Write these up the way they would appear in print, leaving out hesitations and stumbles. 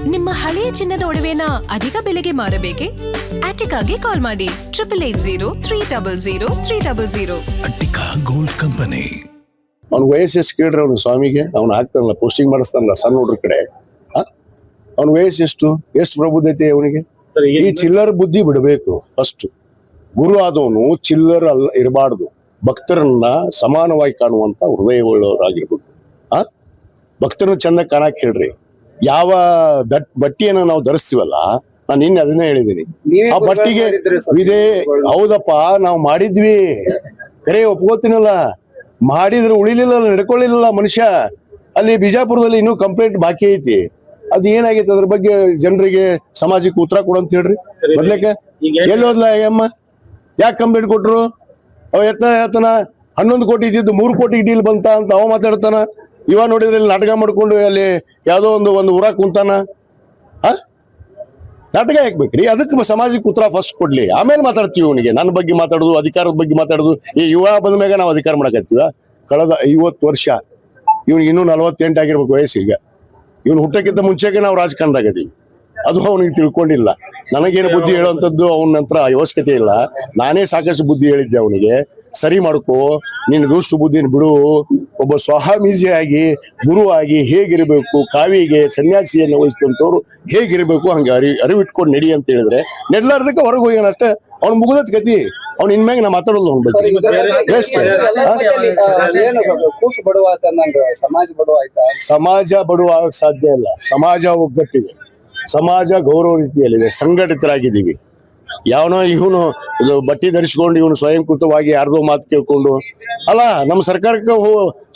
ನಿಮ್ಮ ಹಳೆಯ ಚಿನ್ನದ ಒಡವೆನ ಅಧಿಕ ಬೆಲೆಗೆ ಮಾರಬೇಕೆ? ಆಟಿಕಾಗೆ ಕಾಲ್ ಮಾಡಿ 8880 ಅಟ್ಟಿಕಾ ಗೋಲ್ಡ್ ಕಂಪನಿ. ಅವ್ನ ವಯಸ್ಸು ಎಷ್ಟು ಕೇಳ್ರಿ ಅವ್ನು ಸ್ವಾಮಿಗೆ, ಅವ್ನು ಹಾಕ್ತಾನಲ್ಲ ಪೋಸ್ಟಿಂಗ್ ಮಾಡಿಸ್ತಾನಲ್ಲ ಸಣ್ಣ ಹುಡುಗ್ರ ಕಡೆ. ಅವ್ನ ವಯಸ್ಸು ಎಷ್ಟು ಪ್ರಬುದ್ಧತೆ ಅವನಿಗೆ? ಈ ಚಿಲ್ಲರ್ ಬುದ್ಧಿ ಬಿಡಬೇಕು. ಫಸ್ಟ್ ಗುರು ಆದವನು ಚಿಲ್ಲರ್ ಅಲ್ಲ ಇರಬಾರ್ದು, ಭಕ್ತರನ್ನ ಸಮಾನವಾಗಿ ಕಾಣುವಂತ ಹೃದಯವುಳ್ಳವರಾಗಿರ್ಬೇಕು. ಭಕ್ತರನ್ನ ಚಂದ ಕಾಣಕ್ ಹೇಳ್ರಿ. ಯಾವ ಬಟ್ಟಿಯನ್ನ ನಾವು ಧರಿಸ್ತೀವಲ್ಲ, ನಾನು ನಿನ್ನೆ ಅದನ್ನೇ ಹೇಳಿದ್ದೀನಿ, ಆ ಬಟ್ಟಿಗೆ ಇದೇ ಹೌದಪ್ಪ ನಾವು ಮಾಡಿದ್ವಿ ಕರೆ ಒಪ್ಕೋತೀನಲ್ಲ, ಮಾಡಿದ್ರೆ ಉಳಿಲಿಲ್ಲ, ನಡ್ಕೊಳ್ಳಿಲ್ಲ ಮನುಷ್ಯ. ಅಲ್ಲಿ ಬಿಜಾಪುರದಲ್ಲಿ ಇನ್ನೂ ಕಂಪ್ಲೇಂಟ್ ಬಾಕಿ ಐತಿ. ಅದ್ ಏನಾಗೈತೆ ಅದ್ರ ಬಗ್ಗೆ ಜನರಿಗೆ ಸಮಾಜಕ್ಕೆ ಉತ್ತರ ಕೊಡಂತ ಹೇಳ್ರಿ. ಮೊದ್ಲಕ್ಕೆ ಎಲ್ಲಿ ಹೋದ್ಲ ಅಮ್ಮ, ಯಾಕೆ ಕಂಪ್ಲೇಂಟ್ ಕೊಟ್ರು? ಅವ ಎತ್ತನ 11 ಕೋಟಿ ಇದ್ದಿದ್ದು 3 ಕೋಟಿಗೆ ಡೀಲ್ ಬಂತ ಅಂತ ಅವ ಮಾತಾಡ್ತಾನ. ಇವ ನೋಡಿದ್ರೆ ಇಲ್ಲಿ ನಾಟಕ ಮಾಡ್ಕೊಂಡು ಅಲ್ಲಿ ಯಾವ್ದೋ ಒಂದು ಊರಾಗ ಕುಂತಾನ. ನಾಟಕ ಹಾಕ್ಬೇಕ್ರಿ. ಅದಕ್ಕೆ ಸಮಾಜಕ್ಕೆ ಉತ್ತರ ಫಸ್ಟ್ ಕೊಡ್ಲಿ, ಆಮೇಲೆ ಮಾತಾಡ್ತೀವಿ. ಅವನಿಗೆ ನನ್ನ ಬಗ್ಗೆ ಮಾತಾಡೋದು, ಅಧಿಕಾರದ ಬಗ್ಗೆ ಮಾತಾಡೋದು. ಈ ಯುವ ಬಂದ ಮ್ಯಾಗ ನಾವು ಅಧಿಕಾರ ಮಾಡಕತ್ತೀವ. ಕಳೆದ 50 ವರ್ಷ, ಇವ್ನಿಗೆ ಇನ್ನೂ 48 ಆಗಿರ್ಬೇಕು ವಯಸ್ಸೀಗ. ಇವ್ನು ಹುಟ್ಟಕ್ಕಿಂತ ಮುಂಚೆಗೆ ನಾವು ರಾಜಕಾರಣದಾಗದೀವಿ. ಅದು ಅವನಿಗೆ ತಿಳ್ಕೊಂಡಿಲ್ಲ. ನನಗೇನು ಬುದ್ಧಿ ಹೇಳುವಂಥದ್ದು ಅವನ ನಂತರ ಅವಶ್ಯಕತೆ ಇಲ್ಲ. ನಾನೇ ಸಾಕಷ್ಟು ಬುದ್ಧಿ ಹೇಳಿದ್ದೆ ಅವನಿಗೆ, ಸರಿ ಮಾಡ್ಕೋ, ನಿನ್ನ ದುಷ್ಟು ಬುದ್ಧಿನ ಬಿಡು, ಒಬ್ಬ ಸ್ವಾಮೀಜಿಯಾಗಿ ಗುರುವಾಗಿ ಹೇಗಿರಬೇಕು, ಕಾವಿಗೆ ಸನ್ಯಾಸಿಯನ್ನು ವಹಿಸಿದಂಥವ್ರು ಹೇಗಿರಬೇಕು ಹಂಗೆ ಅರಿವಿಟ್ಕೊಂಡು ನಡಿ ಅಂತ ಹೇಳಿದ್ರೆ ನೆಡ್ಲಾರ್ದಕ್ಕೆ ಹೊರಗೆ ಹೋಗ್ಯಾನಷ್ಟೇ. ಅವ್ನು ಮುಗಿದತ್ ಗತಿ. ಅವ್ನು ಇನ್ಮ್ಯಾಗ ನಾ ಮಾತಾಡೋದು ಅವ್ನ ಬಗ್ಗೆ ಬೆಸ್ಟ್. ಸಮಾಜ ಬಡವ ಆಗಕ್ ಸಾಧ್ಯ ಇಲ್ಲ. ಸಮಾಜ ಒಗ್ಗಟ್ಟಿದೆ, ಸಮಾಜ ಗೌರವ ರೀತಿಯಲ್ಲಿದೆ, ಸಂಘಟಿತರಾಗಿದ್ದೀವಿ. ಯಾವನೋ ಇವನು ಬಟ್ಟೆ ಧರಿಸ್ಕೊಂಡು ಇವನು ಸ್ವಯಂಕೃತವಾಗಿ ಯಾರ್ದೋ ಮಾತು ಕೇಳ್ಕೊಂಡು ಅಲ್ಲ, ನಮ್ಮ ಸರ್ಕಾರಕ್ಕೆ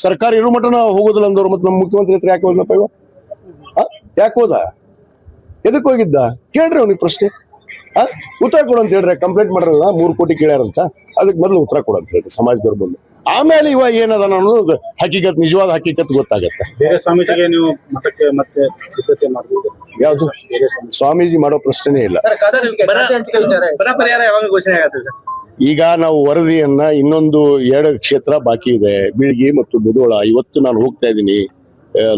ಸರ್ಕಾರ ಇರೋ ಮಟ್ಟನ ಹೋಗೋದಿಲ್ಲ ಅಂದವ್ರು. ಮತ್ತೆ ನಮ್ಮ ಮುಖ್ಯಮಂತ್ರಿ ಹತ್ರ ಯಾಕೆ ಹೋದ್ನಪ್ಪ ಇವ? ಯಾಕೆ ಹೋದ? ಎದಕ್ ಹೋಗಿದ್ದ? ಕೇಳ್ರಿ ಅವ್ನಿಗೆ ಪ್ರಶ್ನೆ. ಉತ್ತರ ಕೊಡಂತ ಹೇಳ್ರಿ. ಕಂಪ್ಲೇಂಟ್ ಮಾಡ್ರಲ್ಲ 3 ಕೋಟಿ ಕೇಳ್ಯಾರಂತ, ಅದಕ್ಕೆ ಮೊದಲು ಉತ್ತರ ಕೊಡಂತ ಹೇಳ್ರಿ ಸಮಾಜದವ್ರ ಬಂದು. ಆಮೇಲೆ ಇವ ಏನದ ಅನ್ನೋದು ಹಕೀಕತ್, ನಿಜವಾದ ಹಕೀಕತ್ ಗೊತ್ತಾಗತ್ತೆ. ಯಾವ್ದು ಸ್ವಾಮೀಜಿ ಮಾಡೋ ಪ್ರಶ್ನೆ ಇಲ್ಲ. ಈಗ ನಾವು ವರದಿಯನ್ನ ಇನ್ನೊಂದು 2 ಕ್ಷೇತ್ರ ಬಾಕಿ ಇದೆ, ಬೀಳ್ಗಿ ಮತ್ತು ಮುಧೋಳ. ಇವತ್ತು ನಾನು ಹೋಗ್ತಾ ಇದ್ದೀನಿ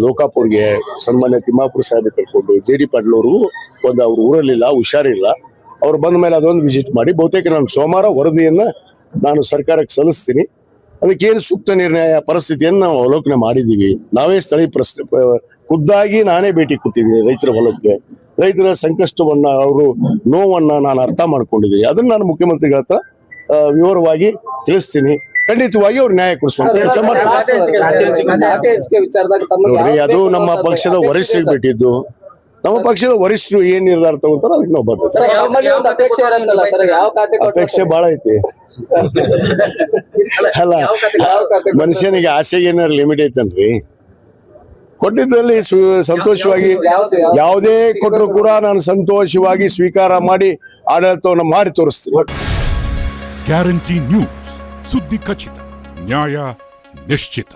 ಲೋಕಾಪುರ್ಗೆ, ಸನ್ಮಾನ್ಯ ತಿಮ್ಮಾಪುರ ಸಾಹೇಬ್ ಕರ್ಕೊಂಡು. JD ಪಾಟೀಲ್ ಅವರು ಅವ್ರ ಊರಲ್ಲಿಲ್ಲ, ಹುಷಾರಿಲ್ಲ. ಅವ್ರು ಬಂದ ಮೇಲೆ ಅದೊಂದು ವಿಸಿಟ್ ಮಾಡಿ ಬಹುತೇಕ ನಾನು ಸೋಮವಾರ ವರದಿಯನ್ನ ನಾನು ಸರ್ಕಾರಕ್ಕೆ ಸಲ್ಲಿಸ್ತೀನಿ. ಅದಕ್ಕೇನು ಸೂಕ್ತ ನಿರ್ಣಯ ಪರಿಸ್ಥಿತಿಯನ್ನು ನಾವು ಅವಲೋಕನ ಮಾಡಿದ್ದೀವಿ. ನಾವೇ ಸ್ಥಳೀಯ ಖುದ್ದಾಗಿ ನಾನೇ ಭೇಟಿ ಕೊಟ್ಟಿದ್ದೀನಿ ರೈತರ ಹೊಲಕ್ಕೆ. ರೈತರ ಸಂಕಷ್ಟವನ್ನ, ಅವರು ನೋವನ್ನ ನಾನು ಅರ್ಥ ಮಾಡ್ಕೊಂಡಿದ್ದೀನಿ. ಅದನ್ನ ನಾನು ಮುಖ್ಯಮಂತ್ರಿಗಳ ಹತ್ರ ವಿವರವಾಗಿ ತಿಳಿಸ್ತೀನಿ. ಖಂಡಿತವಾಗಿ ಅವ್ರು ನ್ಯಾಯ ಕೊಡಿಸುವಂತ ಕೆಲಸ ಮಾಡ್ತಾರೆ. ನೋಡ್ರಿ, ಅದು ನಮ್ಮ ಪಕ್ಷದ ವರಿಷ್ಠರಿಗೆ ಬಿಟ್ಟಿದ್ದು. ನಮ್ಮ ಪಕ್ಷದ ವರಿಷ್ಠರು ಏನ್ ನಿರ್ಧಾರ ತಗೋತಾರ ಅದಕ್ಕೆ ನಾವು ಬರ್ತೇವೆ. ಅಪೇಕ್ಷೆ ಬಹಳ ಐತಿ ಅಲ್ಲ, ಮನುಷ್ಯನಿಗೆ ಆಸೆಗೆ ಏನಾರು ಲಿಮಿಟ್ ಐತನ್ರಿ. ಕೊಟ್ಟಿದ್ದಲ್ಲಿ ಸಂತೋಷವಾಗಿ ಯಾವುದೇ ಕೊಟ್ಟರು ಕೂಡ ನಾನು ಸಂತೋಷವಾಗಿ ಸ್ವೀಕಾರ ಮಾಡಿ ಆಡಳಿತವನ್ನು ಮಾಡಿ ತೋರಿಸ್ತೀನಿ. ಗ್ಯಾರಂಟಿ ನ್ಯೂಸ್, ಸುದ್ದಿ ಖಚಿತ, ನ್ಯಾಯ ನಿಶ್ಚಿತ.